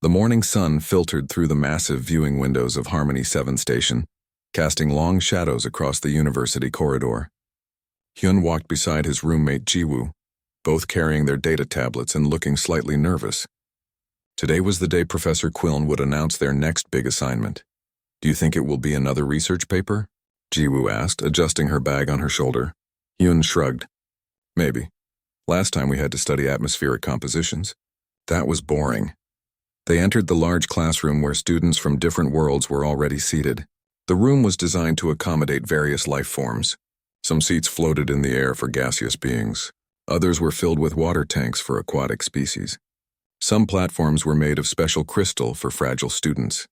The morning sun filtered through the massive viewing windows of Harmony 7 Station, casting long shadows across the university corridor. Hyun walked beside his roommate Jiwoo, both carrying their data tablets and looking slightly nervous. Today was the day Professor Quillen would announce their next big assignment. "Do you think it will be another research paper?" Jiwoo asked, adjusting her bag on her shoulder. Hyun shrugged. "Maybe. Last time we had to study atmospheric compositions. That was boring." They entered the large classroom where students from different worlds were already seated. The room was designed to accommodate various life forms. Some seats floated in the air for gaseous beings. Others were filled with water tanks for aquatic species. Some platforms were made of special crystal for fragile students.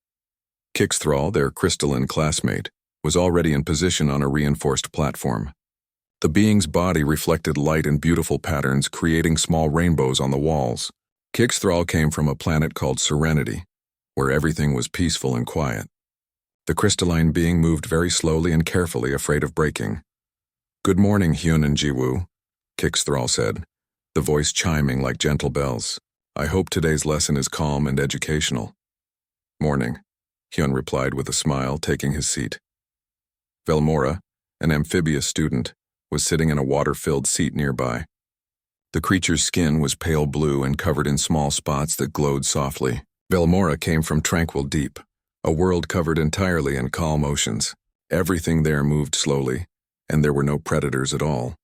Kixthrall, their crystalline classmate, was already in position on a reinforced platform. The being's body reflected light in beautiful patterns, creating small rainbows on the walls. Kixthrall came from a planet called Serenity, where everything was peaceful and quiet. The crystalline being moved very slowly and carefully, afraid of breaking. "Good morning, Hyun and Jiwoo," Kixthrall said, the voice chiming like gentle bells. "I hope today's lesson is calm and educational." "Morning," Hyun replied with a smile, taking his seat. Velmora, an amphibious student, was sitting in a water-filled seat nearby. The creature's skin was pale blue and covered in small spots that glowed softly. Velmora came from Tranquil Deep, a world covered entirely in calm oceans. Everything there moved slowly, and there were no predators at all.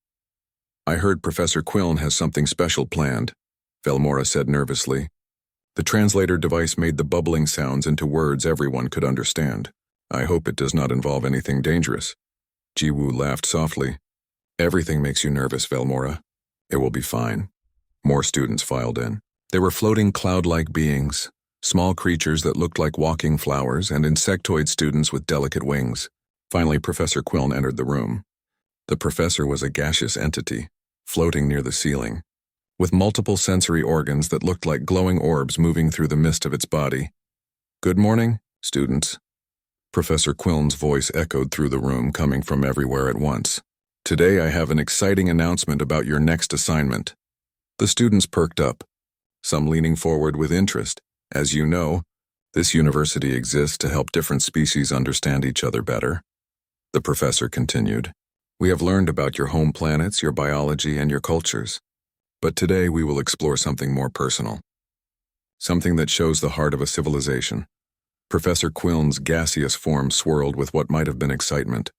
"I heard Professor Quillen has something special planned," Velmora said nervously. The translator device made the bubbling sounds into words everyone could understand. "I hope it does not involve anything dangerous." Jiwoo laughed softly. "Everything makes you nervous, Velmora. It will be fine." More students filed in. They were floating cloud-like beings, small creatures that looked like walking flowers, and insectoid students with delicate wings. Finally, Professor Quillen entered the room. The professor was a gaseous entity, floating near the ceiling, with multiple sensory organs that looked like glowing orbs moving through the mist of its body. "Good morning, students." Professor Quillen's voice echoed through the room, coming from everywhere at once. "Today I have an exciting announcement about your next assignment." The students perked up, some leaning forward with interest. "As you know, this university exists to help different species understand each other better." The professor continued. "We have learned about your home planets, your biology, and your cultures. But today we will explore something more personal. Something that shows the heart of a civilization." Professor Quillen's gaseous form swirled with what might have been excitement.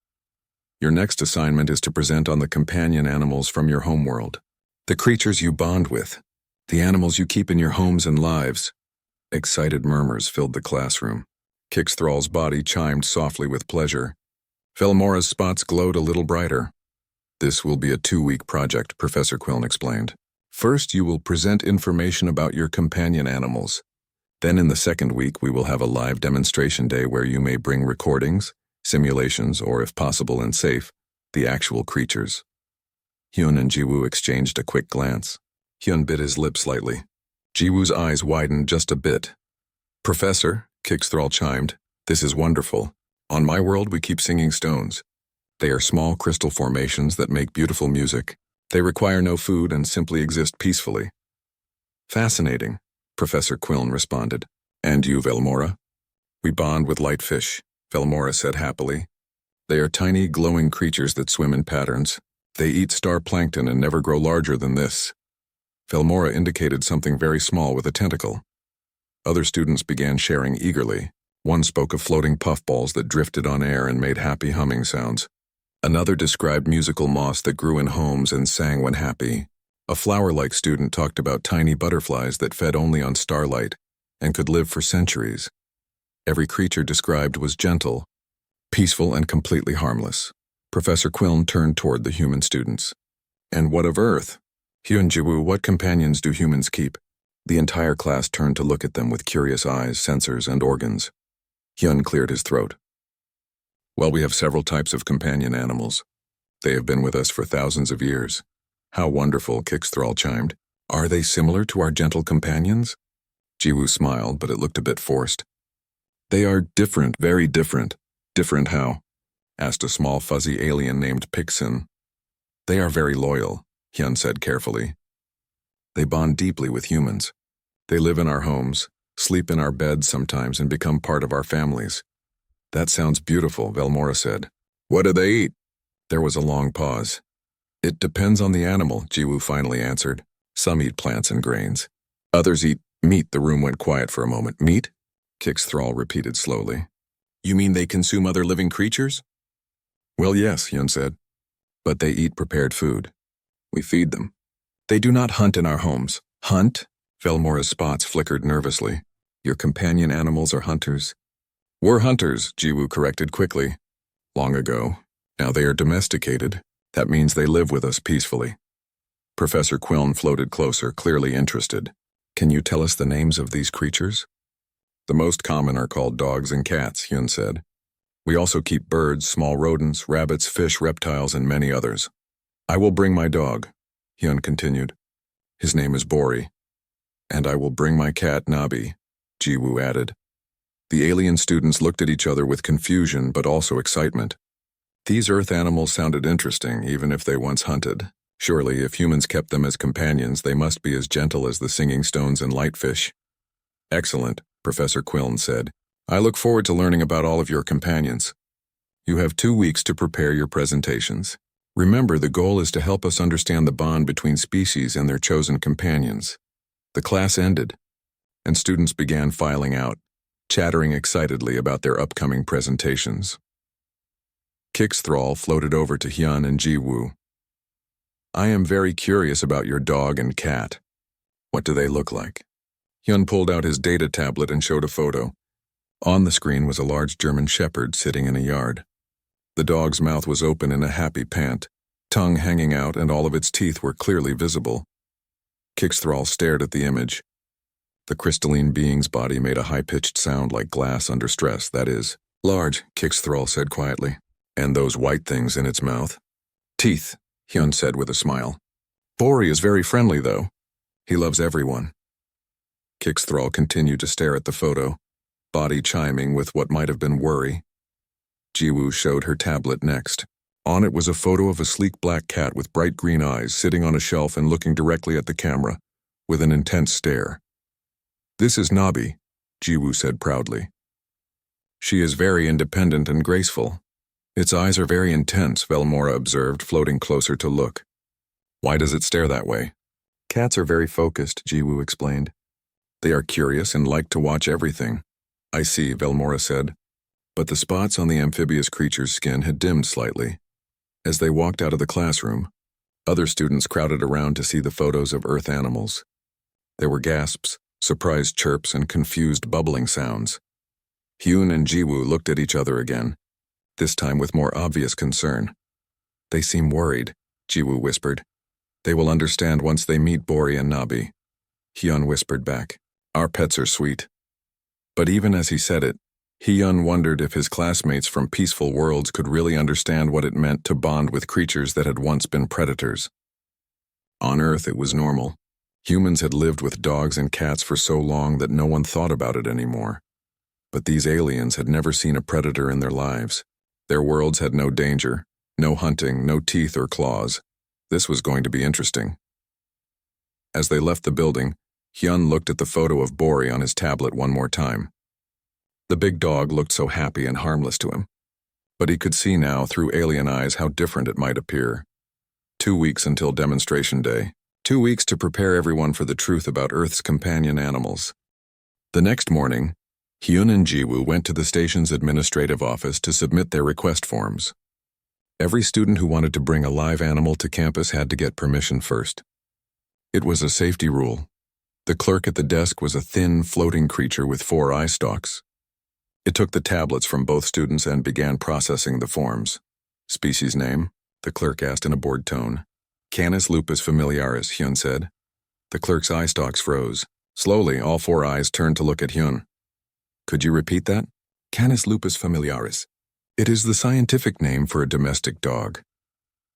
"Your next assignment is to present on the companion animals from your homeworld. The creatures you bond with. The animals you keep in your homes and lives." Excited murmurs filled the classroom. Kixthrall's body chimed softly with pleasure. Velmora's spots glowed a little brighter. "This will be a 2-week project," Professor Quillen explained. "First, you will present information about your companion animals. Then in the second week, we will have a live demonstration day where you may bring recordings, simulations, or if possible and safe, the actual creatures." Hyun and Jiwoo exchanged a quick glance. Hyun bit his lip slightly. Jiwoo's eyes widened just a bit. "Professor," Kixthrall chimed, "this is wonderful. On my world, we keep singing stones. They are small crystal formations that make beautiful music. They require no food and simply exist peacefully." "Fascinating," Professor Quillen responded. "And you, Velmora?" "We bond with light fish," Velmora said happily. "They are tiny, glowing creatures that swim in patterns. They eat star plankton and never grow larger than this." Velmora indicated something very small with a tentacle. Other students began sharing eagerly. One spoke of floating puffballs that drifted on air and made happy humming sounds. Another described musical moss that grew in homes and sang when happy. A flower-like student talked about tiny butterflies that fed only on starlight and could live for centuries. Every creature described was gentle, peaceful, and completely harmless. Professor Quillen turned toward the human students. "And what of Earth? Hyun-Jiwoo, what companions do humans keep?" The entire class turned to look at them with curious eyes, sensors, and organs. Hyun cleared his throat. "Well, we have several types of companion animals. They have been with us for thousands of years." "How wonderful," Kixthrall chimed. "Are they similar to our gentle companions?" Jiwoo smiled, but it looked a bit forced. "They are different, very different." "Different how?" asked a small fuzzy alien named Pixin. "They are very loyal," Hyun said carefully. "They bond deeply with humans. They live in our homes, sleep in our beds sometimes and become part of our families. That sounds beautiful, Velmora said. What do they eat? There was a long pause. It depends on the animal, Jiwoo finally answered. Some eat plants and grains. Others eat meat. The room went quiet for a moment. Meat? Kix Thrall repeated slowly. You mean they consume other living creatures? Well, yes, Hyun said. But they eat prepared food. We feed them. They do not hunt in our homes. Hunt? Velmora's spots flickered nervously. Your companion animals are hunters? We're hunters, Jiwoo corrected quickly. Long ago. Now they are domesticated. That means they live with us peacefully. Professor Quillen floated closer, clearly interested. Can you tell us the names of these creatures? The most common are called dogs and cats, Hyun said. We also keep birds, small rodents, rabbits, fish, reptiles, and many others. I will bring my dog, Hyun continued. His name is Bori. And I will bring my cat, Nabi, Jiwoo added. The alien students looked at each other with confusion but also excitement. These Earth animals sounded interesting, even if they once hunted. Surely, if humans kept them as companions, they must be as gentle as the singing stones and lightfish. Excellent, Professor Quillen said. I look forward to learning about all of your companions. You have 2 weeks to prepare your presentations. Remember, the goal is to help us understand the bond between species and their chosen companions. The class ended, and students began filing out, chattering excitedly about their upcoming presentations. Kix Thrall floated over to Hyun and Jiwoo. I am very curious about your dog and cat. What do they look like? Hyun pulled out his data tablet and showed a photo. On the screen was a large German shepherd sitting in a yard. The dog's mouth was open in a happy pant, tongue hanging out, and all of its teeth were clearly visible. Kix Thrall stared at the image. The crystalline being's body made a high-pitched sound like glass under stress. That is, large, Kix Thrall said quietly. And those white things in its mouth? Teeth, Hyun said with a smile. Bori is very friendly, though. He loves everyone. Kix Thrall continued to stare at the photo, body chiming with what might have been worry. Jiwoo showed her tablet next. On it was a photo of a sleek black cat with bright green eyes sitting on a shelf and looking directly at the camera, with an intense stare. This is Nabi, Jiwoo said proudly. She is very independent and graceful. Its eyes are very intense, Velmora observed, floating closer to look. Why does it stare that way? Cats are very focused, Jiwoo explained. They are curious and like to watch everything. I see, Velmora said. But the spots on the amphibious creature's skin had dimmed slightly. As they walked out of the classroom, other students crowded around to see the photos of Earth animals. There were gasps, surprised chirps, and confused bubbling sounds. Hyun and Jiwoo looked at each other again, this time with more obvious concern. They seem worried, Jiwoo whispered. They will understand once they meet Bori and Nabi. Hyun whispered back. Our pets are sweet. But even as he said it, Hyun wondered if his classmates from peaceful worlds could really understand what it meant to bond with creatures that had once been predators. On Earth, it was normal. Humans had lived with dogs and cats for so long that no one thought about it anymore. But these aliens had never seen a predator in their lives. Their worlds had no danger, no hunting, no teeth or claws. This was going to be interesting. As they left the building, Hyun looked at the photo of Bori on his tablet one more time. The big dog looked so happy and harmless to him. But he could see now, through alien eyes, how different it might appear. 2 weeks until demonstration day. 2 weeks to prepare everyone for the truth about Earth's companion animals. The next morning, Hyun and Jiwoo went to the station's administrative office to submit their request forms. Every student who wanted to bring a live animal to campus had to get permission first. It was a safety rule. The clerk at the desk was a thin, floating creature with 4 eye stalks. It took the tablets from both students and began processing the forms. Species name? The clerk asked in a bored tone. Canis lupus familiaris, Hyun said. The clerk's eye stalks froze. Slowly, all 4 eyes turned to look at Hyun. Could you repeat that? Canis lupus familiaris. It is the scientific name for a domestic dog.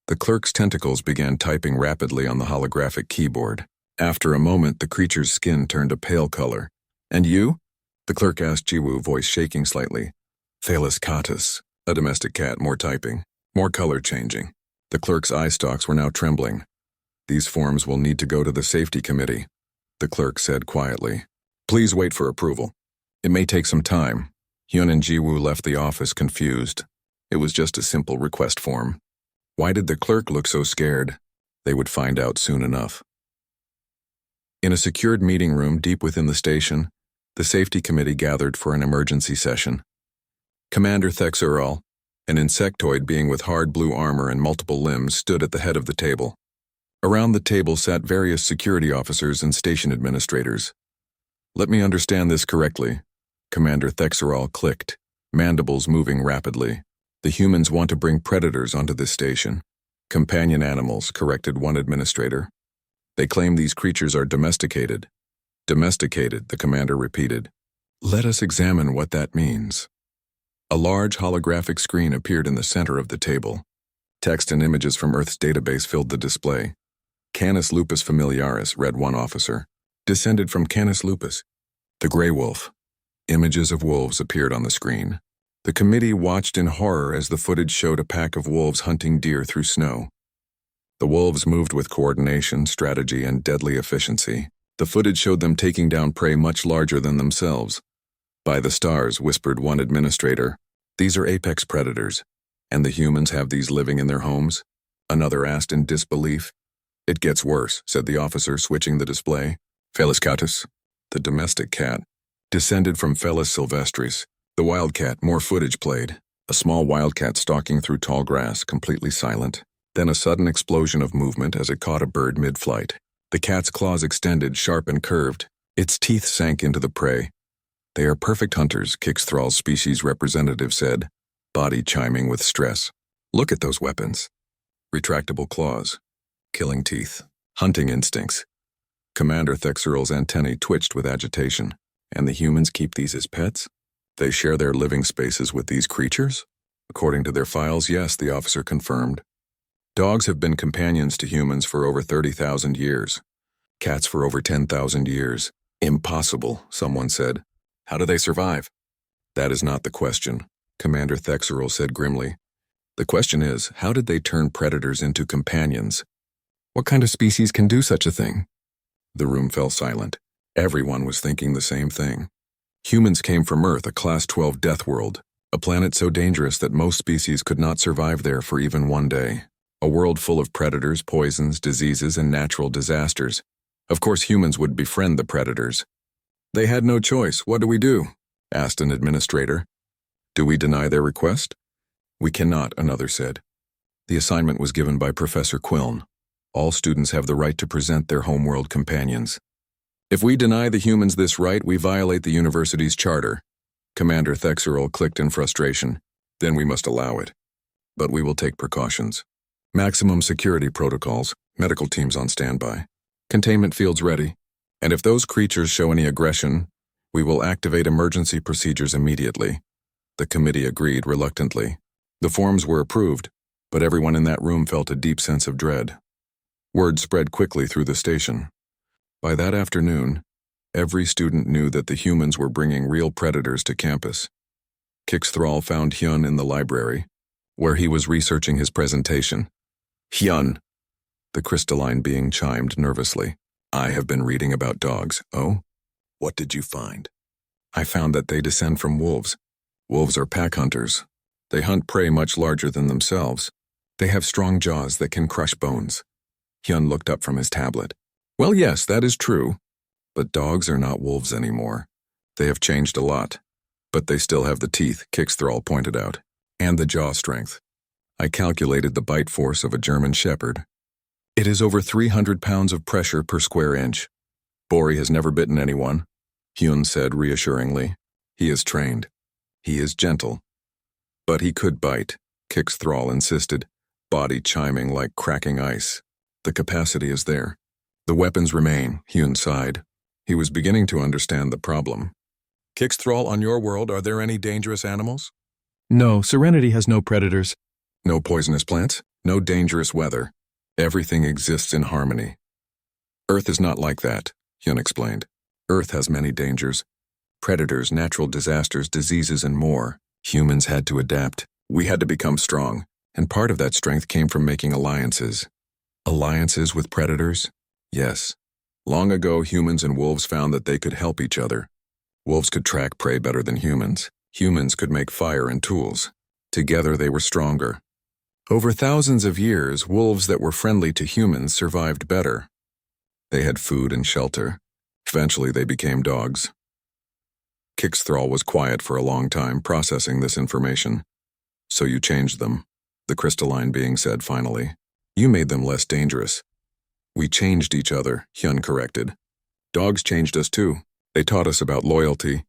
The clerk's tentacles began typing rapidly on the holographic keyboard. After a moment, the creature's skin turned a pale color. And you? The clerk asked Jiwoo, voice shaking slightly. Felis catus, a domestic cat, more typing, more color changing. The clerk's eye stalks were now trembling. These forms will need to go to the safety committee, the clerk said quietly. Please wait for approval. It may take some time. Hyun and Jiwoo left the office confused. It was just a simple request form. Why did the clerk look so scared? They would find out soon enough. In a secured meeting room deep within the station, the safety committee gathered for an emergency session. Commander Thexerol, an insectoid being with hard blue armor and multiple limbs, stood at the head of the table. Around the table sat various security officers and station administrators. Let me understand this correctly. Commander Thexerol clicked, mandibles moving rapidly. The humans want to bring predators onto this station. Companion animals, corrected one administrator. They claim these creatures are domesticated. Domesticated, the commander repeated. Let us examine what that means. A large holographic screen appeared in the center of the table. Text and images from Earth's database filled the display. Canis lupus familiaris, read one officer. Descended from Canis lupus. The gray wolf. Images of wolves appeared on the screen. The committee watched in horror as the footage showed a pack of wolves hunting deer through snow. The wolves moved with coordination, strategy, and deadly efficiency. The footage showed them taking down prey much larger than themselves. By the stars, whispered one administrator. These are apex predators. And the humans have these living in their homes? Another asked in disbelief. It gets worse, said the officer, switching the display. Felis catus, the domestic cat. Descended from Felis silvestris. The wildcat, more footage played. A small wildcat stalking through tall grass, completely silent. Then a sudden explosion of movement as it caught a bird mid-flight. The cat's claws extended, sharp and curved. Its teeth sank into the prey. They are perfect hunters, Kixthral's species representative said, body chiming with stress. Look at those weapons. Retractable claws. Killing teeth. Hunting instincts. Commander Thexerol's antennae twitched with agitation. And the humans keep these as pets? They share their living spaces with these creatures? According to their files, yes, the officer confirmed. Dogs have been companions to humans for over 30,000 years. Cats for over 10,000 years. Impossible, someone said. How do they survive? That is not the question, Commander Thexerol said grimly. The question is, how did they turn predators into companions? What kind of species can do such a thing? The room fell silent. Everyone was thinking the same thing. Humans came from Earth, a Class 12 death world, a planet so dangerous that most species could not survive there for even one day. A world full of predators, poisons, diseases, and natural disasters. Of course, humans would befriend the predators. They had no choice. What do we do? Asked an administrator. Do we deny their request? We cannot, another said. The assignment was given by Professor Quiln. All students have the right to present their homeworld companions. If we deny the humans this right, we violate the university's charter. Commander Thexerol clicked in frustration. Then we must allow it. But we will take precautions. Maximum security protocols, medical teams on standby. Containment fields ready. And if those creatures show any aggression, we will activate emergency procedures immediately. The committee agreed reluctantly. The forms were approved, but everyone in that room felt a deep sense of dread. Word spread quickly through the station. By that afternoon, every student knew that the humans were bringing real predators to campus. Kixthral found Hyun in the library, where he was researching his presentation. Hyun, the crystalline being chimed nervously. I have been reading about dogs. Oh? What did you find? I found that they descend from wolves. Wolves are pack hunters. They hunt prey much larger than themselves. They have strong jaws that can crush bones. Hyun looked up from his tablet. Well, yes, that is true. But dogs are not wolves anymore. They have changed a lot. But they still have the teeth, Kixthral pointed out, and the jaw strength. I calculated the bite force of a German shepherd. It is over 300 pounds of pressure per square inch. Bori has never bitten anyone, Hyun said reassuringly. He is trained. He is gentle. But he could bite, Kixthral insisted, body chiming like cracking ice. The capacity is there. The weapons remain, Hyun sighed. He was beginning to understand the problem. Kixthral, on your world, are there any dangerous animals? No, Serenity has no predators. No poisonous plants? No dangerous weather? Everything exists in harmony. Earth is not like that, Hyun explained. Earth has many dangers. Predators, natural disasters, diseases, and more. Humans had to adapt. We had to become strong. And part of that strength came from making alliances. Alliances with predators? Yes. Long ago, humans and wolves found that they could help each other. Wolves could track prey better than humans. Humans could make fire and tools. Together, they were stronger. Over thousands of years, wolves that were friendly to humans survived better. They had food and shelter. Eventually, they became dogs. Kixthrall was quiet for a long time, processing this information. So you changed them, the crystalline being said finally. You made them less dangerous. We changed each other, Hyun corrected. Dogs changed us too. They taught us about loyalty,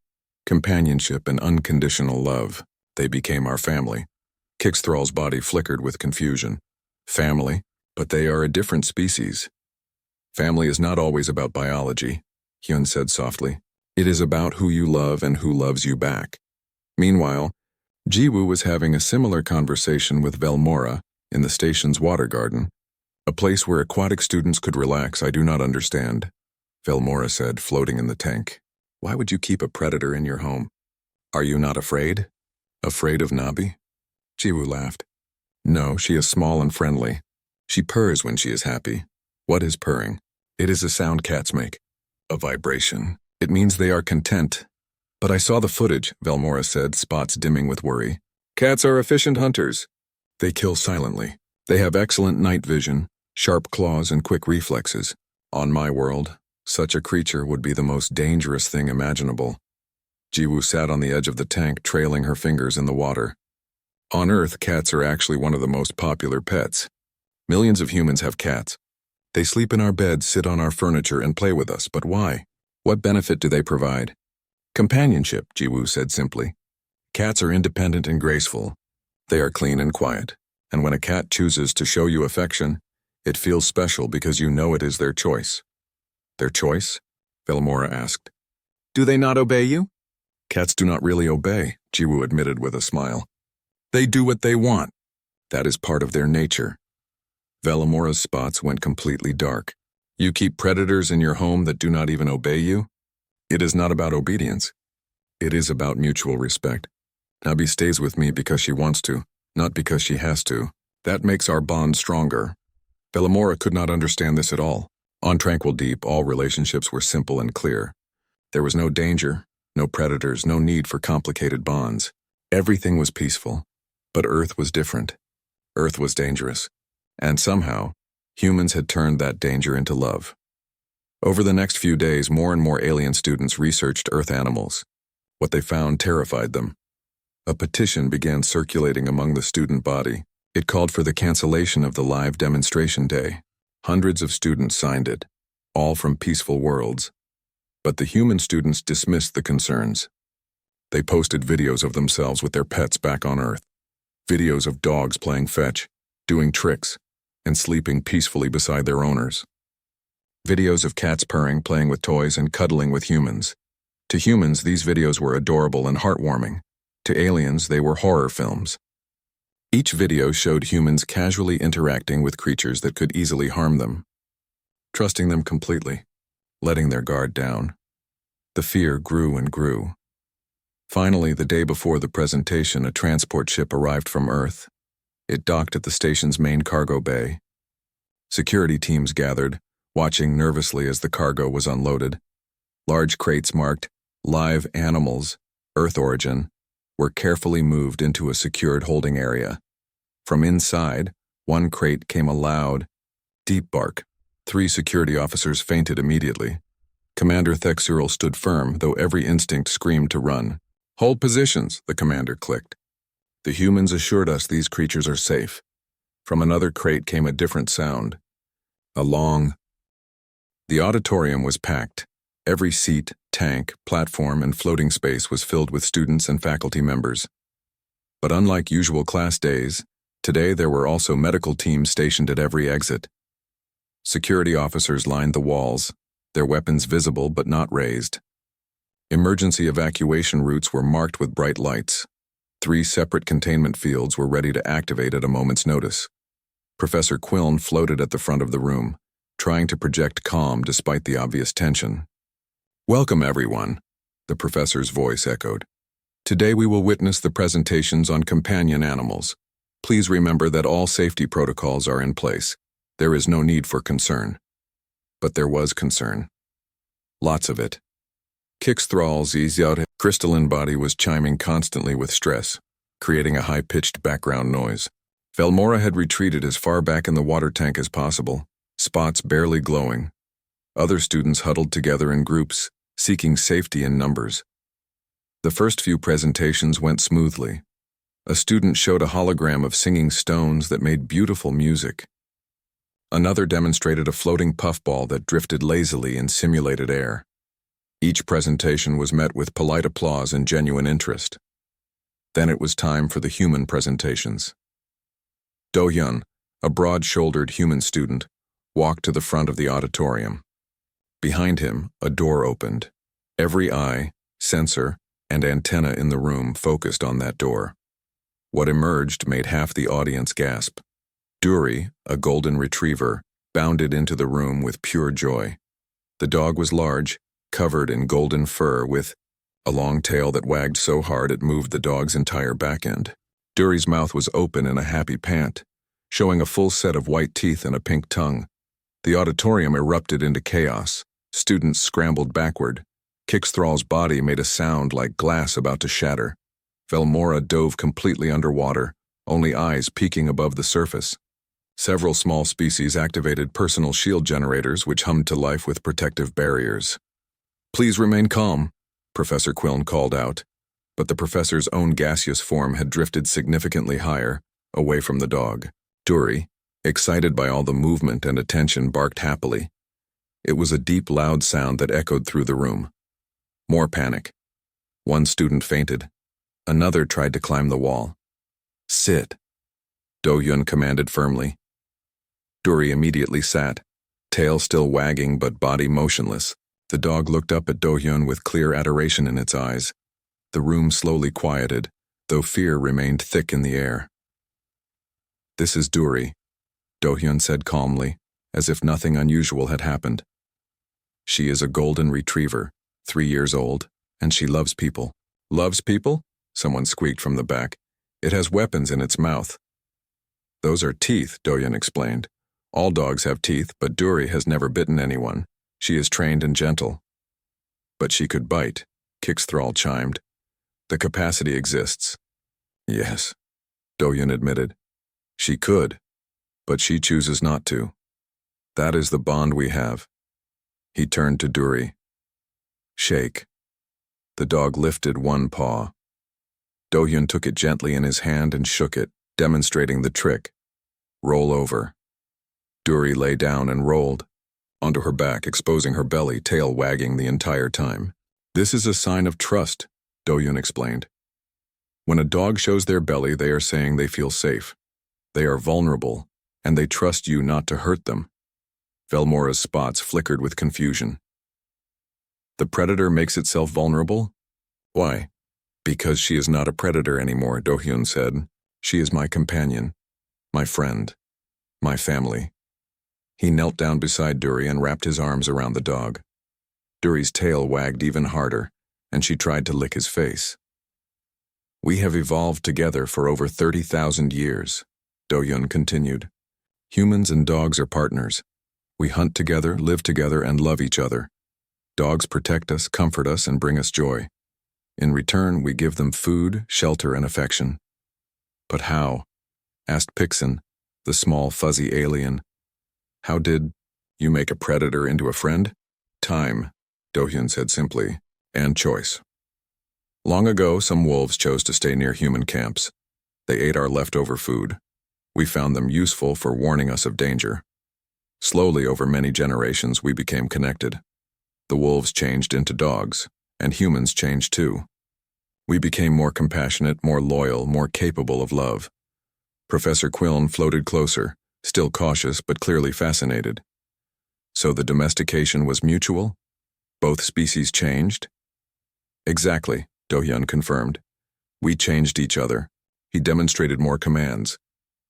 companionship, and unconditional love. They became our family. Kixthrall's body flickered with confusion. Family, but they are a different species. Family is not always about biology, Hyun said softly. It is about who you love and who loves you back. Meanwhile, Jiwoo was having a similar conversation with Velmora in the station's water garden, a place where aquatic students could relax. I do not understand, Velmora said, floating in the tank. Why would you keep a predator in your home? Are you not afraid? Afraid of Nabi? Jiwoo laughed. No, she is small and friendly. She purrs when she is happy. What is purring? It is a sound cats make. A vibration. It means they are content. But I saw the footage, Velmora said, spots dimming with worry. Cats are efficient hunters. They kill silently. They have excellent night vision, sharp claws, and quick reflexes. On my world, such a creature would be the most dangerous thing imaginable. Jiwoo sat on the edge of the tank, trailing her fingers in the water. On Earth, cats are actually one of the most popular pets. Millions of humans have cats. They sleep in our beds, sit on our furniture, and play with us. But why? What benefit do they provide? Companionship, Jiwoo said simply. Cats are independent and graceful. They are clean and quiet. And when a cat chooses to show you affection, it feels special because you know it is their choice. Their choice? Velmora asked. Do they not obey you? Cats do not really obey, Jiwoo admitted with a smile. They do what they want. That is part of their nature. Velmora's spots went completely dark. You keep predators in your home that do not even obey you? It is not about obedience. It is about mutual respect. Nabi stays with me because she wants to, not because she has to. That makes our bond stronger. Velmora could not understand this at all. On Tranquil Deep, all relationships were simple and clear. There was no danger, no predators, no need for complicated bonds. Everything was peaceful. But Earth was different. Earth was dangerous. And somehow, humans had turned that danger into love. Over the next few days, more and more alien students researched Earth animals. What they found terrified them. A petition began circulating among the student body. It called for the cancellation of the live demonstration day. Hundreds of students signed it, all from peaceful worlds. But the human students dismissed the concerns. They posted videos of themselves with their pets back on Earth. Videos of dogs playing fetch, doing tricks, and sleeping peacefully beside their owners. Videos of cats purring, playing with toys, and cuddling with humans. To humans, these videos were adorable and heartwarming. To aliens, they were horror films. Each video showed humans casually interacting with creatures that could easily harm them, trusting them completely, letting their guard down. The fear grew and grew. Finally, the day before the presentation, a transport ship arrived from Earth. It docked at the station's main cargo bay. Security teams gathered, watching nervously as the cargo was unloaded. Large crates marked live animals, Earth origin, were carefully moved into a secured holding area. From inside, one crate came a loud, deep bark. 3 security officers fainted immediately. Commander Thexurl stood firm, though every instinct screamed to run. Hold positions, the commander clicked. The humans assured us these creatures are safe. From another crate came a different sound. A long. The auditorium was packed. Every seat, tank, platform, and floating space was filled with students and faculty members. But unlike usual class days, today there were also medical teams stationed at every exit. Security officers lined the walls, their weapons visible but not raised. Emergency evacuation routes were marked with bright lights. 3 separate containment fields were ready to activate at a moment's notice. Professor Quiln floated at the front of the room, trying to project calm despite the obvious tension. Welcome, everyone, the professor's voice echoed. Today we will witness the presentations on companion animals. Please remember that all safety protocols are in place. There is no need for concern. But there was concern. Lots of it. Kik's thrall's crystalline body was chiming constantly with stress, creating a high-pitched background noise. Velmora had retreated as far back in the water tank as possible, spots barely glowing. Other students huddled together in groups, seeking safety in numbers. The first few presentations went smoothly. A student showed a hologram of singing stones that made beautiful music. Another demonstrated a floating puffball that drifted lazily in simulated air. Each presentation was met with polite applause and genuine interest. Then it was time for the human presentations. Do-hyun, a broad-shouldered human student, walked to the front of the auditorium. Behind him, a door opened. Every eye, sensor, and antenna in the room focused on that door. What emerged made half the audience gasp. Duri, a golden retriever, bounded into the room with pure joy. The dog was large, covered in golden fur with a long tail that wagged so hard it moved the dog's entire back end. Duri's mouth was open in a happy pant, showing a full set of white teeth and a pink tongue. The auditorium erupted into chaos. Students scrambled backward. Kik's thrall's body made a sound like glass about to shatter. Velmora dove completely underwater, only eyes peeking above the surface. Several small species activated personal shield generators which hummed to life with protective barriers. "Please remain calm," Professor Quillen called out, but the professor's own gaseous form had drifted significantly higher, away from the dog. Duri, excited by all the movement and attention, barked happily. It was a deep, loud sound that echoed through the room. More panic. One student fainted. Another tried to climb the wall. "Sit," Do-hyun commanded firmly. Duri immediately sat, tail still wagging but body motionless. The dog looked up at Do-hyun with clear adoration in its eyes. The room slowly quieted, though fear remained thick in the air. "This is Duri," Do-hyun said calmly, as if nothing unusual had happened. "She is a golden retriever, 3 years old, and she loves people." "Loves people?" someone squeaked from the back. "It has weapons in its mouth." "Those are teeth," Do-hyun explained. "All dogs have teeth, but Duri has never bitten anyone. She is trained and gentle." "But she could bite," Kik's thrall chimed. "The capacity exists." "Yes," Do-hyun admitted. "She could, but she chooses not to. That is the bond we have." He turned to Duri. "Shake." The dog lifted one paw. Do-hyun took it gently in his hand and shook it, demonstrating the trick. "Roll over." Duri lay down and rolled onto her back, exposing her belly, tail wagging the entire time. "This is a sign of trust," Do-hyun explained. "When a dog shows their belly, they are saying they feel safe. They are vulnerable, and they trust you not to hurt them." Velmora's spots flickered with confusion. "The predator makes itself vulnerable? Why?" "Because she is not a predator anymore," Do-hyun said. "She is my companion, my friend, my family." He knelt down beside Duri and wrapped his arms around the dog. Duri's tail wagged even harder, and she tried to lick his face. "We have evolved together for over 30,000 years, Do-hyun continued. "Humans and dogs are partners. We hunt together, live together, and love each other. Dogs protect us, comfort us, and bring us joy. In return, we give them food, shelter, and affection." "But how?" asked Pixin, the small, fuzzy alien. "How did you make a predator into a friend?" "Time," Do-hyun said simply, "and choice. Long ago, some wolves chose to stay near human camps. They ate our leftover food. We found them useful for warning us of danger. Slowly, over many generations, we became connected. The wolves changed into dogs, and humans changed too. We became more compassionate, more loyal, more capable of love." Professor Quillen floated closer, still cautious but clearly fascinated. "So the domestication was mutual? Both species changed?" "Exactly," Do-hyun confirmed. "We changed each other." He demonstrated more commands.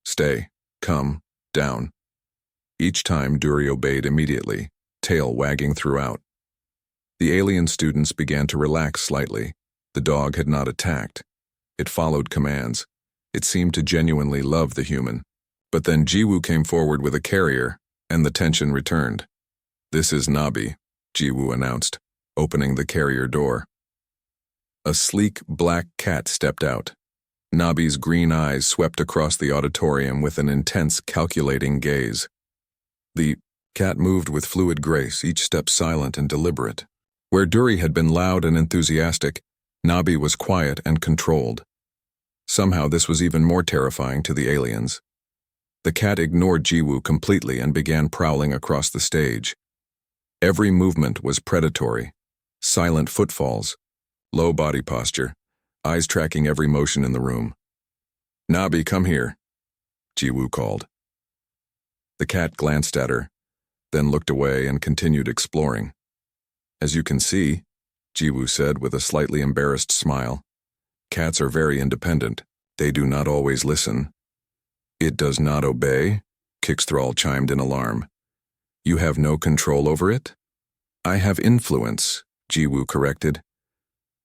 "Stay, come, down." Each time Duri obeyed immediately, tail wagging throughout. The alien students began to relax slightly. The dog had not attacked. It followed commands. It seemed to genuinely love the human. But then Jiwoo came forward with a carrier, and the tension returned. "This is Nabi," Jiwoo announced, opening the carrier door. A sleek, black cat stepped out. Nabi's green eyes swept across the auditorium with an intense, calculating gaze. The cat moved with fluid grace, each step silent and deliberate. Where Duri had been loud and enthusiastic, Nabi was quiet and controlled. Somehow this was even more terrifying to the aliens. The cat ignored Jiwoo completely and began prowling across the stage. Every movement was predatory. Silent footfalls, low body posture, eyes tracking every motion in the room. "Nabi, come here," Jiwoo called. The cat glanced at her, then looked away and continued exploring. "As you can see," Jiwoo said with a slightly embarrassed smile, "cats are very independent. They do not always listen." "It does not obey?" Kixthrall chimed in alarm. "You have no control over it?" "I have influence," Jiwoo corrected.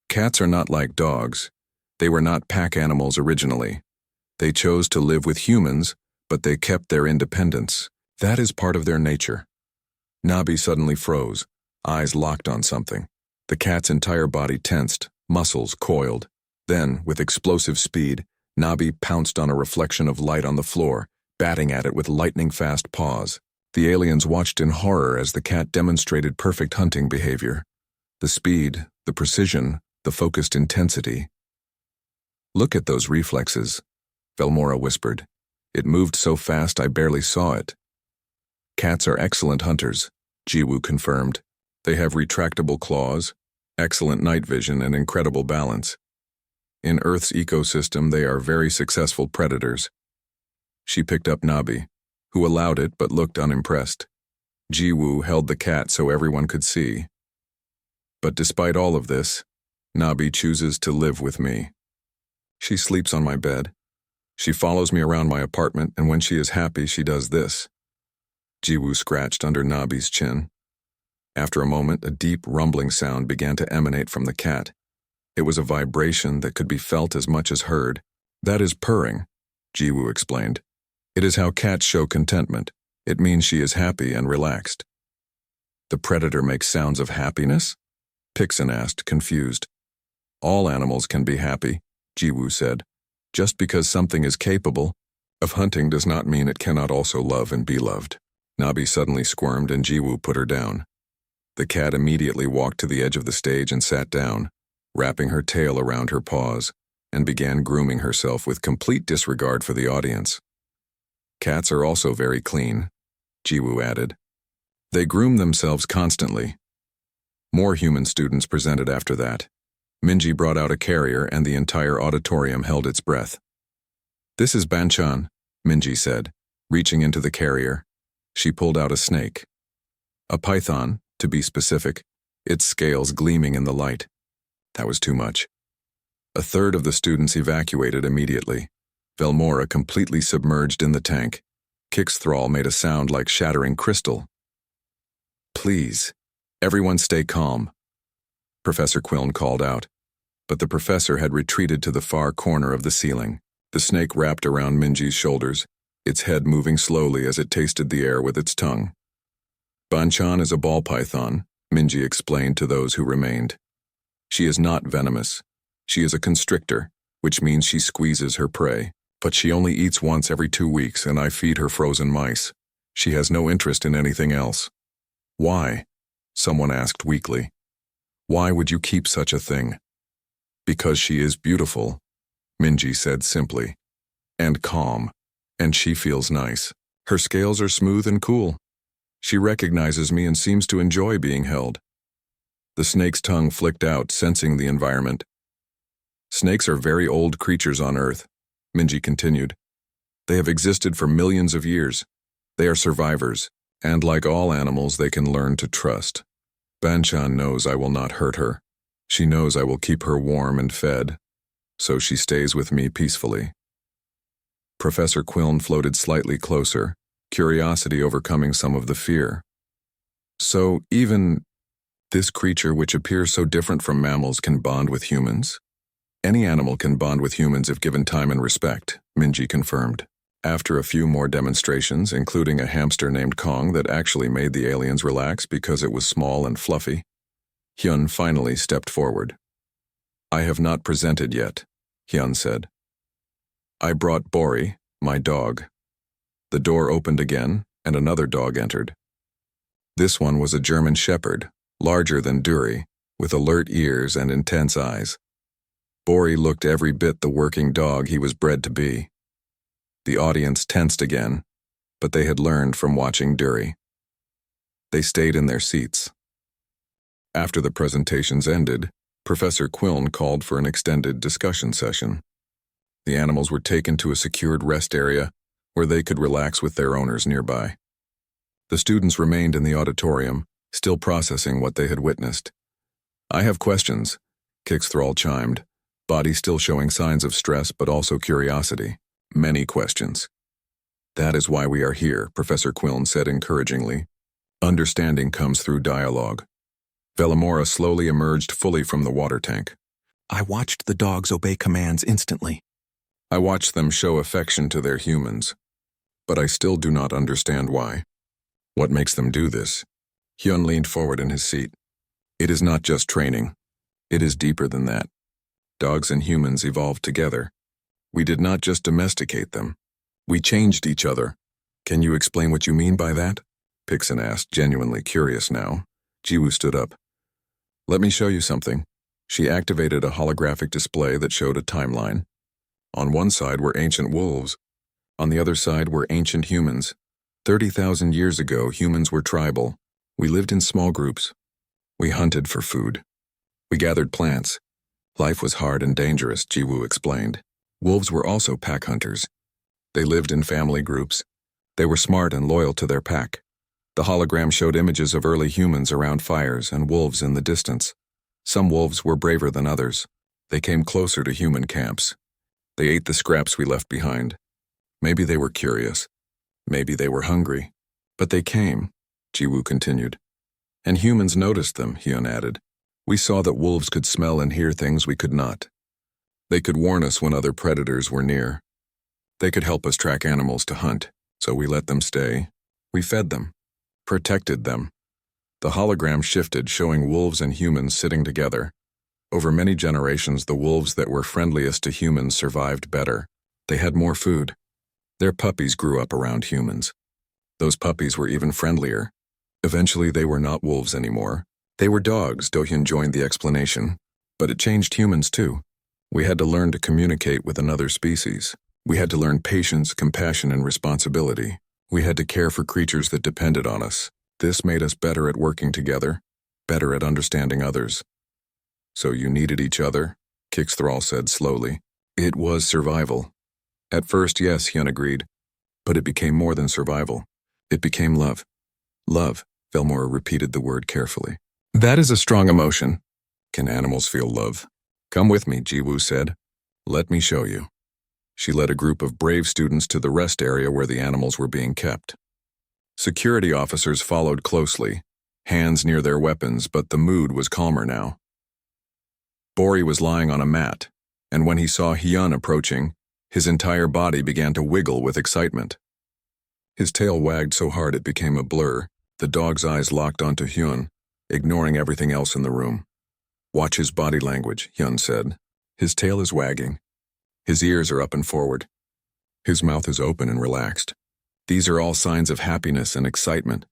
"Cats are not like dogs. They were not pack animals originally. They chose to live with humans, but they kept their independence. That is part of their nature." Nabi suddenly froze, eyes locked on something. The cat's entire body tensed, muscles coiled. Then, with explosive speed, Nabi pounced on a reflection of light on the floor, batting at it with lightning-fast paws. The aliens watched in horror as the cat demonstrated perfect hunting behavior. The speed, the precision, the focused intensity. "Look at those reflexes," Velmora whispered. "It moved so fast I barely saw it." "Cats are excellent hunters," Jiwoo confirmed. "They have retractable claws, excellent night vision, and incredible balance. In Earth's ecosystem, they are very successful predators." She picked up Nabi, who allowed it but looked unimpressed. Jiwoo held the cat so everyone could see. "But despite all of this, Nabi chooses to live with me. She sleeps on my bed. She follows me around my apartment, and when she is happy, she does this." Jiwoo scratched under Nabi's chin. After a moment, a deep, rumbling sound began to emanate from the cat. It was a vibration that could be felt as much as heard. "That is purring," Jiwoo explained. "It is how cats show contentment. It means she is happy and relaxed." "The predator makes sounds of happiness?" Pixon asked, confused. "All animals can be happy," Jiwoo said. "Just because something is capable of hunting does not mean it cannot also love and be loved." Nabi suddenly squirmed and Jiwoo put her down. The cat immediately walked to the edge of the stage and sat down, wrapping her tail around her paws, and began grooming herself with complete disregard for the audience. "Cats are also very clean," Jiwoo added. "They groom themselves constantly." More human students presented after that. Minji brought out a carrier and the entire auditorium held its breath. "This is Banchan," Minji said, reaching into the carrier. She pulled out a snake. A python, to be specific, its scales gleaming in the light. That was too much. A third of the students evacuated immediately. Velmora completely submerged in the tank. Kixthrall made a sound like shattering crystal. "Please, everyone stay calm," Professor Quillen called out. But the professor had retreated to the far corner of the ceiling. The snake wrapped around Minji's shoulders, its head moving slowly as it tasted the air with its tongue. "Banchan is a ball python," Minji explained to those who remained. "She is not venomous. She is a constrictor, which means she squeezes her prey. But she only eats once every 2 weeks, and I feed her frozen mice. She has no interest in anything else." "Why?" someone asked weakly. "Why would you keep such a thing?" "Because she is beautiful," Minji said simply. "And calm. And she feels nice. Her scales are smooth and cool. She recognizes me and seems to enjoy being held." The snake's tongue flicked out, sensing the environment. "Snakes are very old creatures on Earth," Minji continued. "They have existed for millions of years. They are survivors, and like all animals, they can learn to trust. Banchan knows I will not hurt her. She knows I will keep her warm and fed, so she stays with me peacefully." Professor Quillen floated slightly closer, curiosity overcoming some of the fear. "So even this creature, which appears so different from mammals, can bond with humans?" "Any animal can bond with humans if given time and respect," Minji confirmed. After a few more demonstrations, including a hamster named Kong that actually made the aliens relax because it was small and fluffy, Hyun finally stepped forward. "I have not presented yet," Hyun said. "I brought Bori, my dog." The door opened again, and another dog entered. This one was a German shepherd, larger than Duri, with alert ears and intense eyes. Bori looked every bit the working dog he was bred to be. The audience tensed again, but they had learned from watching Duri. They stayed in their seats. After the presentations ended, Professor Quillen called for an extended discussion session. The animals were taken to a secured rest area where they could relax with their owners nearby. The students remained in the auditorium, still processing what they had witnessed. "I have questions," Kix Thrall chimed, body still showing signs of stress but also curiosity. "Many questions." "That is why we are here," Professor Quillen said encouragingly. "Understanding comes through dialogue." Velamora slowly emerged fully from the water tank. I watched the dogs obey commands instantly. "I watched them show affection to their humans, but I still do not understand why. What makes them do this?" Hyun leaned forward in his seat. "It is not just training. It is deeper than that. Dogs and humans evolved together. We did not just domesticate them. We changed each other." "Can you explain what you mean by that?" Pixon asked, genuinely curious now. Jiwoo stood up. "Let me show you something." She activated a holographic display that showed a timeline. On one side were ancient wolves. On the other side were ancient humans. 30,000 years ago, humans were tribal. We lived in small groups. We hunted for food. We gathered plants. Life was hard and dangerous, Jiwoo explained. Wolves were also pack hunters. They lived in family groups. They were smart and loyal to their pack. The hologram showed images of early humans around fires and wolves in the distance. Some wolves were braver than others. They came closer to human camps. They ate the scraps we left behind. Maybe they were curious. Maybe they were hungry. But they came, Jiwoo continued. And humans noticed them, Hyun added. We saw that wolves could smell and hear things we could not. They could warn us when other predators were near. They could help us track animals to hunt, so we let them stay. We fed them, protected them. The hologram shifted, showing wolves and humans sitting together. Over many generations, the wolves that were friendliest to humans survived better. They had more food. Their puppies grew up around humans. Those puppies were even friendlier. Eventually, they were not wolves anymore. They were dogs, Do-hyun joined the explanation. But it changed humans too. We had to learn to communicate with another species. We had to learn patience, compassion, and responsibility. We had to care for creatures that depended on us. This made us better at working together, better at understanding others. So you needed each other, Kix Thrall said slowly. It was survival. At first, yes, Hyun agreed. But it became more than survival. It became love. Love, Velmora repeated the word carefully. That is a strong emotion. Can animals feel love? Come with me, Jiwoo said. Let me show you. She led a group of brave students to the rest area where the animals were being kept. Security officers followed closely, hands near their weapons, but the mood was calmer now. Bori was lying on a mat, and when he saw Hyun approaching, his entire body began to wiggle with excitement. His tail wagged so hard it became a blur. The dog's eyes locked onto Hyun, ignoring everything else in the room. Watch his body language, Hyun said. His tail is wagging. His ears are up and forward. His mouth is open and relaxed. These are all signs of happiness and excitement.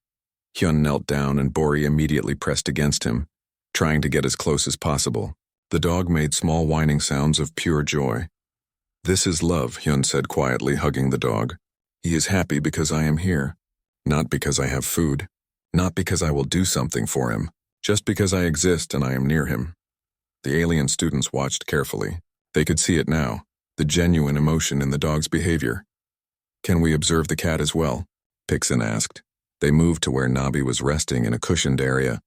Hyun knelt down and Bori immediately pressed against him, trying to get as close as possible. The dog made small whining sounds of pure joy. This is love, Hyun said quietly, hugging the dog. He is happy because I am here, not because I have food, not because I will do something for him, just because I exist and I am near him. The alien students watched carefully. They could see it now, the genuine emotion in the dog's behavior. Can we observe the cat as well? Pixon asked. They moved to where Nabi was resting in a cushioned area.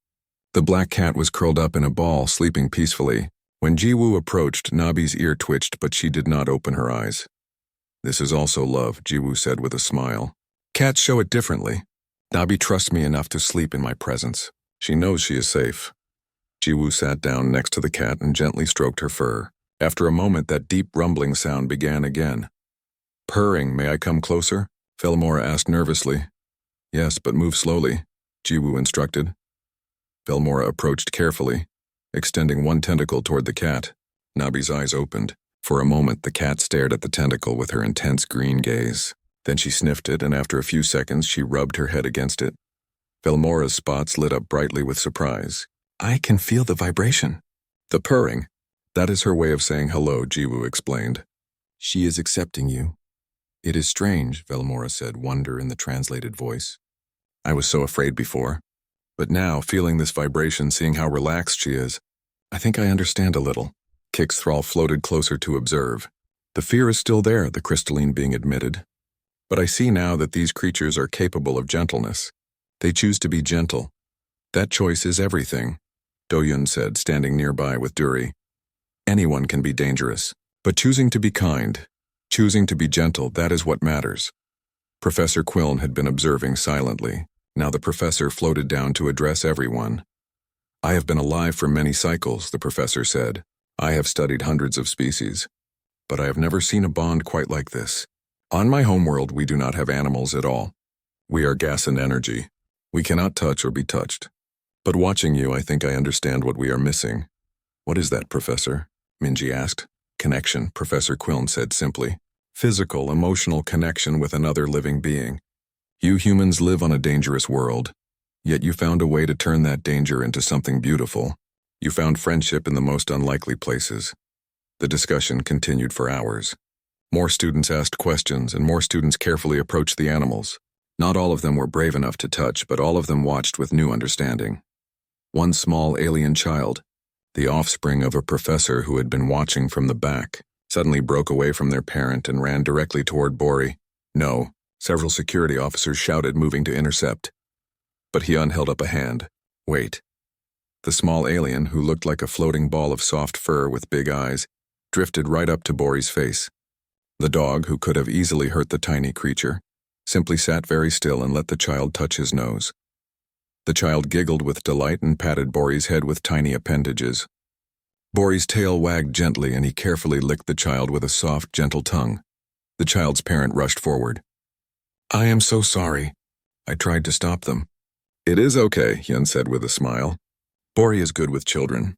The black cat was curled up in a ball, sleeping peacefully. When Jiwoo approached, Nabi's ear twitched, but she did not open her eyes. This is also love, Jiwoo said with a smile. Cats show it differently. Nabi trusts me enough to sleep in my presence. She knows she is safe. Jiwoo sat down next to the cat and gently stroked her fur. After a moment, that deep rumbling sound began again. Purring, may I come closer? Velmora asked nervously. Yes, but move slowly, Jiwoo instructed. Velmora approached carefully, extending one tentacle toward the cat. Nabi's eyes opened. For a moment, the cat stared at the tentacle with her intense green gaze. Then she sniffed it, and after a few seconds, she rubbed her head against it. Velmora's spots lit up brightly with surprise. I can feel the vibration. The purring. That is her way of saying hello, Jiwoo explained. She is accepting you. It is strange, Velmora said, wonder in the translated voice. I was so afraid before. But now, feeling this vibration, seeing how relaxed she is, I think I understand a little. Kik's thrall floated closer to observe. The fear is still there, the crystalline being admitted. But I see now that these creatures are capable of gentleness. They choose to be gentle. That choice is everything, Doyun said, standing nearby with Duri. Anyone can be dangerous, but choosing to be kind, choosing to be gentle, that is what matters. Professor Quiln had been observing silently. Now the professor floated down to address everyone. I have been alive for many cycles, the professor said. I have studied hundreds of species, but I have never seen a bond quite like this. On my homeworld, we do not have animals at all. We are gas and energy. We cannot touch or be touched. But watching you, I think I understand what we are missing. What is that, Professor? Minji asked. Connection, Professor Quiln said simply. Physical, emotional connection with another living being. You humans live on a dangerous world, yet you found a way to turn that danger into something beautiful. You found friendship in the most unlikely places. The discussion continued for hours. More students asked questions, and more students carefully approached the animals. Not all of them were brave enough to touch, but all of them watched with new understanding. One small alien child, the offspring of a professor who had been watching from the back, suddenly broke away from their parent and ran directly toward Bori. No, several security officers shouted, moving to intercept. But Hyun held up a hand. Wait. The small alien, who looked like a floating ball of soft fur with big eyes, drifted right up to Bori's face. The dog, who could have easily hurt the tiny creature, simply sat very still and let the child touch his nose. The child giggled with delight and patted Bori's head with tiny appendages. Bori's tail wagged gently, and he carefully licked the child with a soft, gentle tongue. The child's parent rushed forward. I am so sorry. I tried to stop them. It is okay, Hyun said with a smile. Bori is good with children.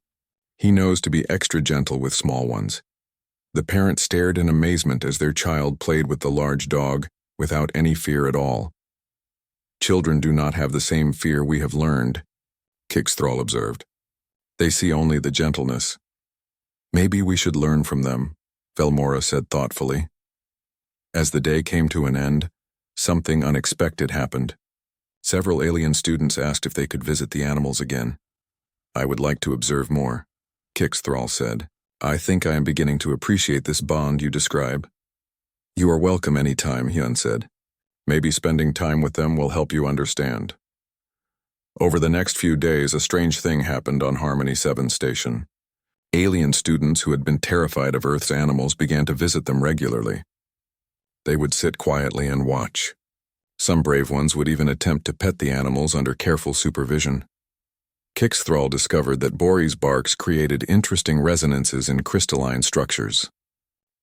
He knows to be extra gentle with small ones. The parent stared in amazement as their child played with the large dog without any fear at all. Children do not have the same fear we have learned, Kik's thrall observed. They see only the gentleness. Maybe we should learn from them, Velmora said thoughtfully. As the day came to an end, something unexpected happened. Several alien students asked if they could visit the animals again. I would like to observe more, Kik's thrall said. I think I am beginning to appreciate this bond you describe. You are welcome any time, Hyun said. Maybe spending time with them will help you understand. Over the next few days, a strange thing happened on Harmony 7 Station. Alien students who had been terrified of Earth's animals began to visit them regularly. They would sit quietly and watch. Some brave ones would even attempt to pet the animals under careful supervision. Kik's thrall discovered that Bori's barks created interesting resonances in crystalline structures.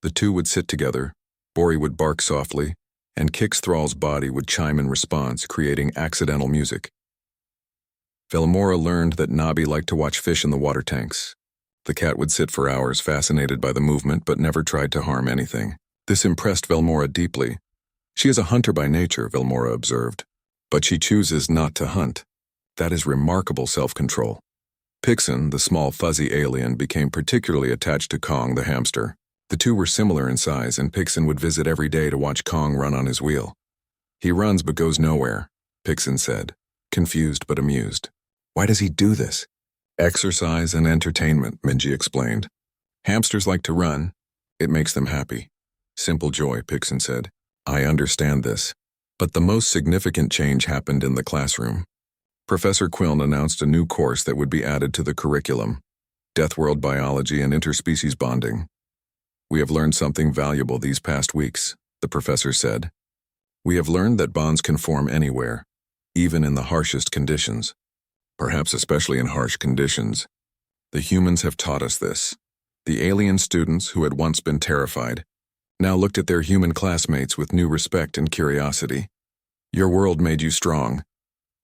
The two would sit together, Bori would bark softly, and Kik's thrall's body would chime in response, creating accidental music. Velmora learned that Nabi liked to watch fish in the water tanks. The cat would sit for hours, fascinated by the movement, but never tried to harm anything. This impressed Velmora deeply. She is a hunter by nature, Velmora observed, but she chooses not to hunt. That is remarkable self-control. Pixin, the small fuzzy alien, became particularly attached to Kong the hamster. The two were similar in size, and Pixin would visit every day to watch Kong run on his wheel. He runs but goes nowhere, Pixin said, confused but amused. Why does he do this? Exercise and entertainment, Minji explained. Hamsters like to run. It makes them happy. Simple joy, Pixin said. I understand this. But the most significant change happened in the classroom. Professor Quiln announced a new course that would be added to the curriculum, Deathworld Biology and Interspecies Bonding. We have learned something valuable these past weeks, the professor said. We have learned that bonds can form anywhere, even in the harshest conditions. Perhaps especially in harsh conditions. The humans have taught us this. The alien students who had once been terrified, now looked at their human classmates with new respect and curiosity. Your world made you strong,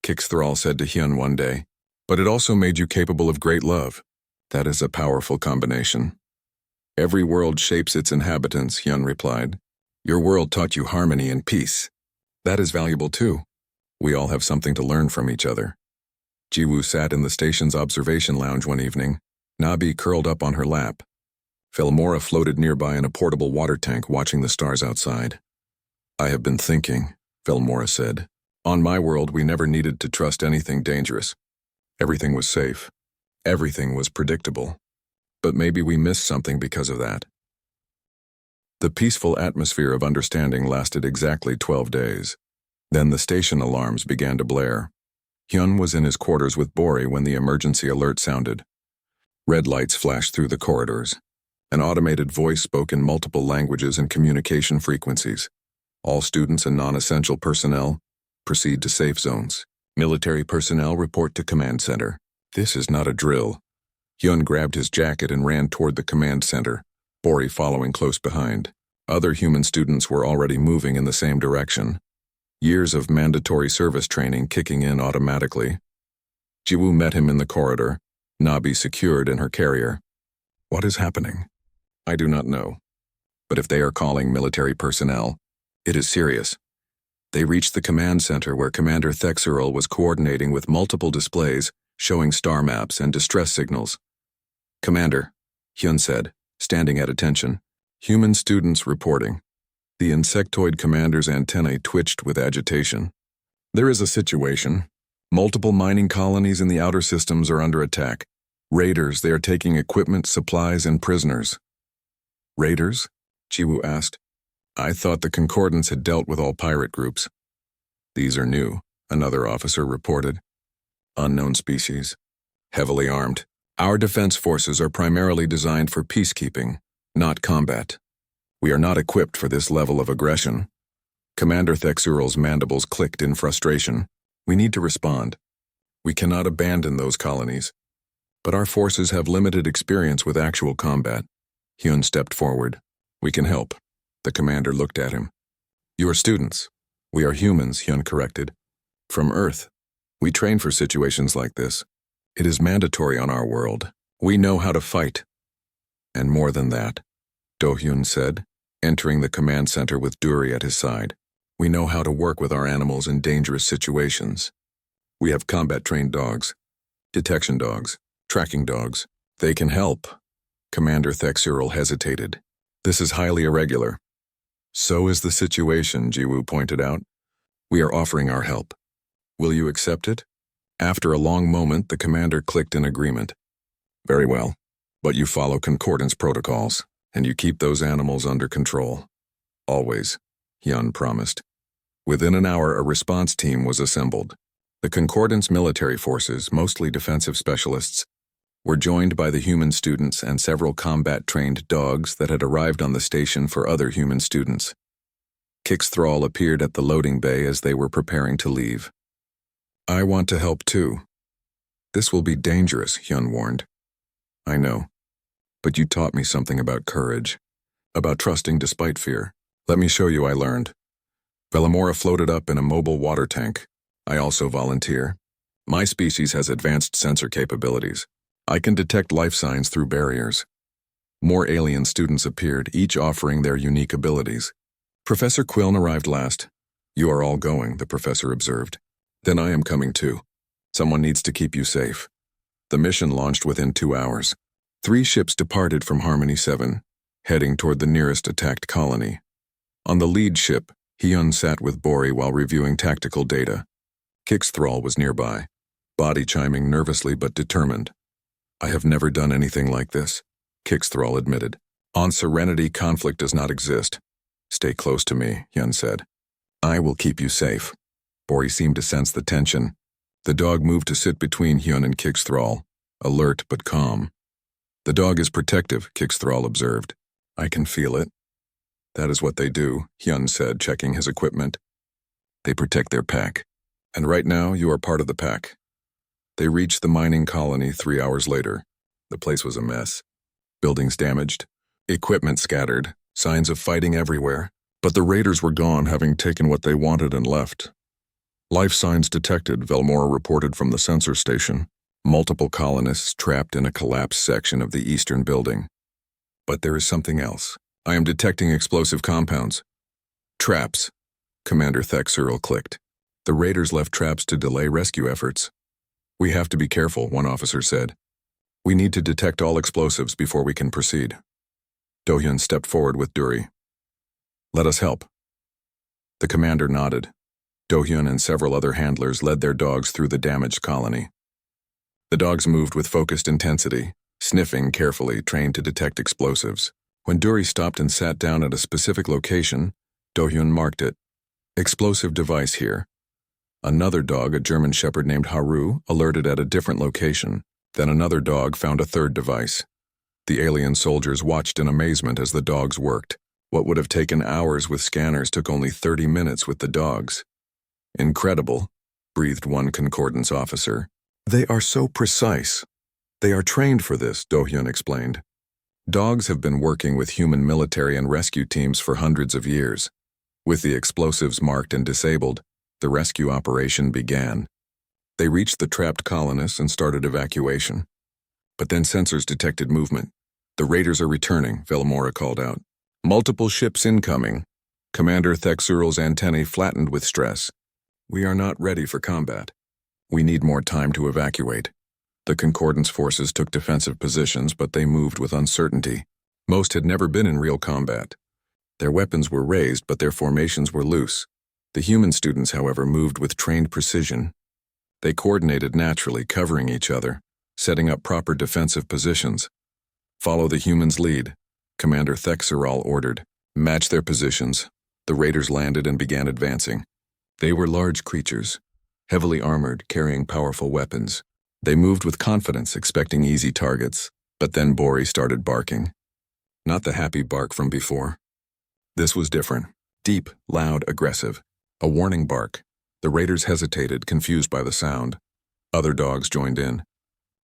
Kix Thrall said to Hyun one day, but it also made you capable of great love. That is a powerful combination. Every world shapes its inhabitants, Hyun replied. Your world taught you harmony and peace. That is valuable too. We all have something to learn from each other. Jiwoo sat in the station's observation lounge one evening, Nabi curled up on her lap. Filmora floated nearby in a portable water tank watching the stars outside. I have been thinking, Filmora said. On my world, we never needed to trust anything dangerous. Everything was safe. Everything was predictable. But maybe we missed something because of that. The peaceful atmosphere of understanding lasted exactly 12 days. Then the station alarms began to blare. Hyun was in his quarters with Bori when the emergency alert sounded. Red lights flashed through the corridors. An automated voice spoke in multiple languages and communication frequencies. All students and non-essential personnel, proceed to safe zones. Military personnel report to command center. This is not a drill. Hyun grabbed his jacket and ran toward the command center, Bori following close behind. Other human students were already moving in the same direction. Years of mandatory service training kicking in automatically. Jiwoo met him in the corridor, Nabi secured in her carrier. What is happening? I do not know. But if they are calling military personnel, it is serious. They reached the command center where Commander Thexerl was coordinating with multiple displays showing star maps and distress signals. Commander, Hyun said, standing at attention. Human students reporting. The insectoid commander's antennae twitched with agitation. There is a situation. Multiple mining colonies in the outer systems are under attack. Raiders, they are taking equipment, supplies, and prisoners. Raiders? Jiwoo asked. I thought the Concordance had dealt with all pirate groups. These are new, another officer reported. Unknown species. Heavily armed. Our defense forces are primarily designed for peacekeeping, not combat. We are not equipped for this level of aggression. Commander Thexural's mandibles clicked in frustration. We need to respond. We cannot abandon those colonies. But our forces have limited experience with actual combat. Hyun stepped forward. We can help. The commander looked at him. You are students. We are humans, Hyun corrected. From Earth. We train for situations like this. It is mandatory on our world. We know how to fight. And more than that, Do-hyun said, entering the command center with Duri at his side. We know how to work with our animals in dangerous situations. We have combat-trained dogs, detection dogs, tracking dogs. They can help. Commander Thexural hesitated. This is highly irregular. So is the situation, Jiwoo pointed out. We are offering our help. Will you accept it? After a long moment, the commander clicked in agreement. Very well, but you follow Concordance protocols, and you keep those animals under control. Always, Hyun promised. Within an hour, a response team was assembled. The Concordance military forces, mostly defensive specialists, were joined by the human students and several combat-trained dogs that had arrived on the station for other human students. Kix Thrall appeared at the loading bay as they were preparing to leave. I want to help too. This will be dangerous, Hyun warned. I know. But you taught me something about courage, about trusting despite fear. Let me show you I learned. Velamora floated up in a mobile water tank. I also volunteer. My species has advanced sensor capabilities. I can detect life signs through barriers. More alien students appeared, each offering their unique abilities. Professor Quillen arrived last. You are all going, the professor observed. Then I am coming too. Someone needs to keep you safe. The mission launched within 2 hours. 3 ships departed from Harmony 7, heading toward the nearest attacked colony. On the lead ship, Hyun sat with Bori while reviewing tactical data. Kix Thrall was nearby, body chiming nervously but determined. I have never done anything like this, Kix Thrall admitted. On Serenity, conflict does not exist. Stay close to me, Hyun said. I will keep you safe. Bori seemed to sense the tension. The dog moved to sit between Hyun and Kix Thrall, alert but calm. The dog is protective, Kix Thrall observed. I can feel it. That is what they do, Hyun said, checking his equipment. They protect their pack. And right now, you are part of the pack. They reached the mining colony 3 hours later. The place was a mess. Buildings damaged, equipment scattered, Signs of fighting everywhere, but the raiders were gone, having taken what they wanted and left. Life signs detected, Velmora reported from the sensor station. Multiple colonists trapped in a collapsed section of the eastern building. But there is something else. I am detecting explosive compounds. Traps. Commander Thexerl clicked. The raiders left traps to delay rescue efforts. We have to be careful, one officer said. We need to detect all explosives before we can proceed. Do-hyun stepped forward with Duri. Let us help. The commander nodded. Do-hyun and several other handlers led their dogs through the damaged colony. The dogs moved with focused intensity, sniffing carefully, trained to detect explosives. When Duri stopped and sat down at a specific location, Do-hyun marked it. Explosive device here. Another dog, a German shepherd named Haru, alerted at a different location. Then another dog found a third device. The alien soldiers watched in amazement as the dogs worked. What would have taken hours with scanners took only 30 minutes with the dogs. Incredible, breathed one concordance officer. They are so precise. They are trained for this, Do-hyun explained. Dogs have been working with human military and rescue teams for hundreds of years. With the explosives marked and disabled, the rescue operation began. They reached the trapped colonists and started evacuation. But then sensors detected movement. The raiders are returning, Velmora called out. Multiple ships incoming. Commander Thexerl's antennae flattened with stress. We are not ready for combat. We need more time to evacuate. The Concordance forces took defensive positions, but they moved with uncertainty. Most had never been in real combat. Their weapons were raised, but their formations were loose. The human students, however, moved with trained precision. They coordinated naturally, covering each other, setting up proper defensive positions. Follow the humans' lead, Commander Thexerl ordered. Match their positions. The raiders landed and began advancing. They were large creatures, heavily armored, carrying powerful weapons. They moved with confidence, expecting easy targets. But then Bori started barking. Not the happy bark from before. This was different. Deep, loud, aggressive. A warning bark. The raiders hesitated, confused by the sound. Other dogs joined in.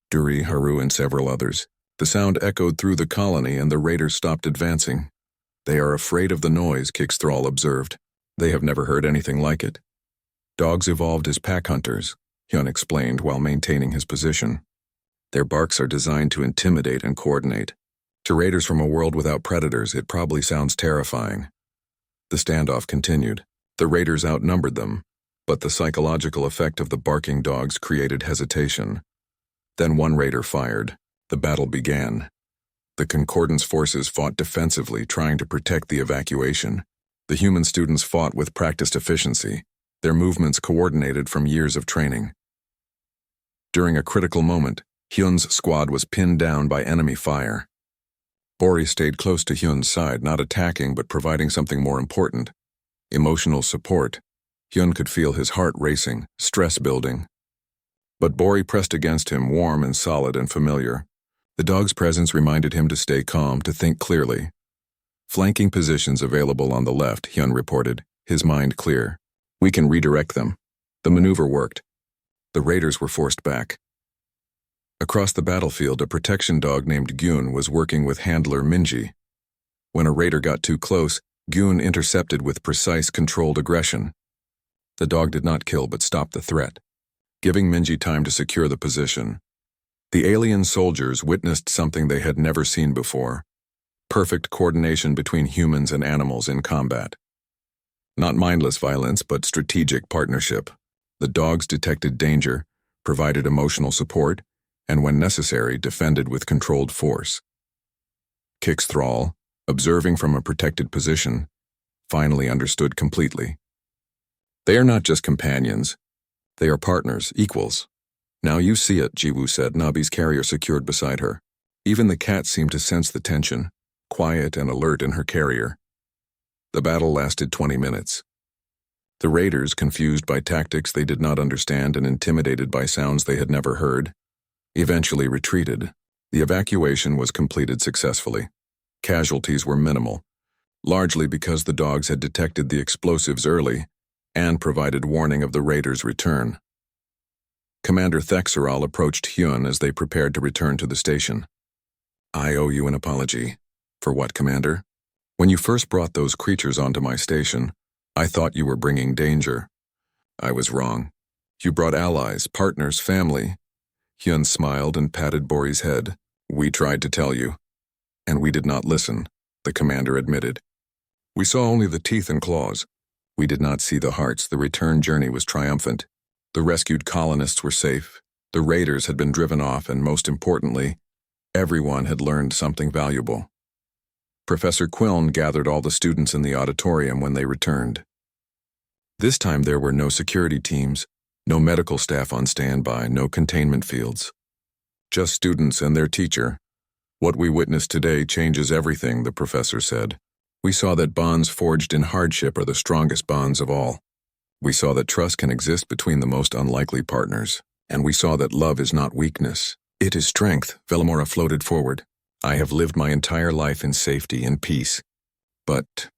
Duri, Haru, and several others. The sound echoed through the colony and the raiders stopped advancing. They are afraid of the noise, Kixthrall observed. They have never heard anything like it. Dogs evolved as pack hunters, Hyun explained while maintaining his position. Their barks are designed to intimidate and coordinate. To raiders from a world without predators, it probably sounds terrifying. The standoff continued. The raiders outnumbered them, but the psychological effect of the barking dogs created hesitation. Then one raider fired. The battle began. The Concordance forces fought defensively, trying to protect the evacuation. The human students fought with practiced efficiency, their movements coordinated from years of training. During a critical moment, Hyun's squad was pinned down by enemy fire. Bori stayed close to Hyun's side, not attacking but providing something more important. Emotional support. Hyun could feel his heart racing, stress building. But Bori pressed against him, warm and solid and familiar. The dog's presence reminded him to stay calm, to think clearly. Flanking positions available on the left, Hyun reported, his mind clear. We can redirect them. The maneuver worked. The raiders were forced back. Across the battlefield, a protection dog named Gyun was working with handler Minji. When a raider got too close, Gyun intercepted with precise, controlled aggression. The dog did not kill but stopped the threat, giving Minji time to secure the position. The alien soldiers witnessed something they had never seen before. Perfect coordination between humans and animals in combat. Not mindless violence, but strategic partnership. The dogs detected danger, provided emotional support, and when necessary, defended with controlled force. Kixthrall, observing from a protected position, finally understood completely. They are not just companions. They are partners, equals. Now you see it, Jiwoo said, Nabi's carrier secured beside her. Even the cat seemed to sense the tension, quiet and alert in her carrier. The battle lasted 20 minutes. The raiders, confused by tactics they did not understand and intimidated by sounds they had never heard, eventually retreated. The evacuation was completed successfully. Casualties were minimal, largely because the dogs had detected the explosives early and provided warning of the raiders' return. Commander Thexerl approached Hyun as they prepared to return to the station. I owe you an apology. For what, Commander? When you first brought those creatures onto my station, I thought you were bringing danger. I was wrong. You brought allies, partners, family. Hyun smiled and patted Bori's head. We tried to tell you. And we did not listen, the commander admitted. We saw only the teeth and claws. We did not see the hearts. The return journey was triumphant. The rescued colonists were safe. The raiders had been driven off, and most importantly, everyone had learned something valuable. Professor Quillen gathered all the students in the auditorium when they returned. This time there were no security teams, no medical staff on standby, no containment fields. Just students and their teacher. What we witnessed today changes everything, the professor said. We saw that bonds forged in hardship are the strongest bonds of all. We saw that trust can exist between the most unlikely partners, and we saw that love is not weakness. It is strength, Velimora floated forward. I have lived my entire life in safety and peace. But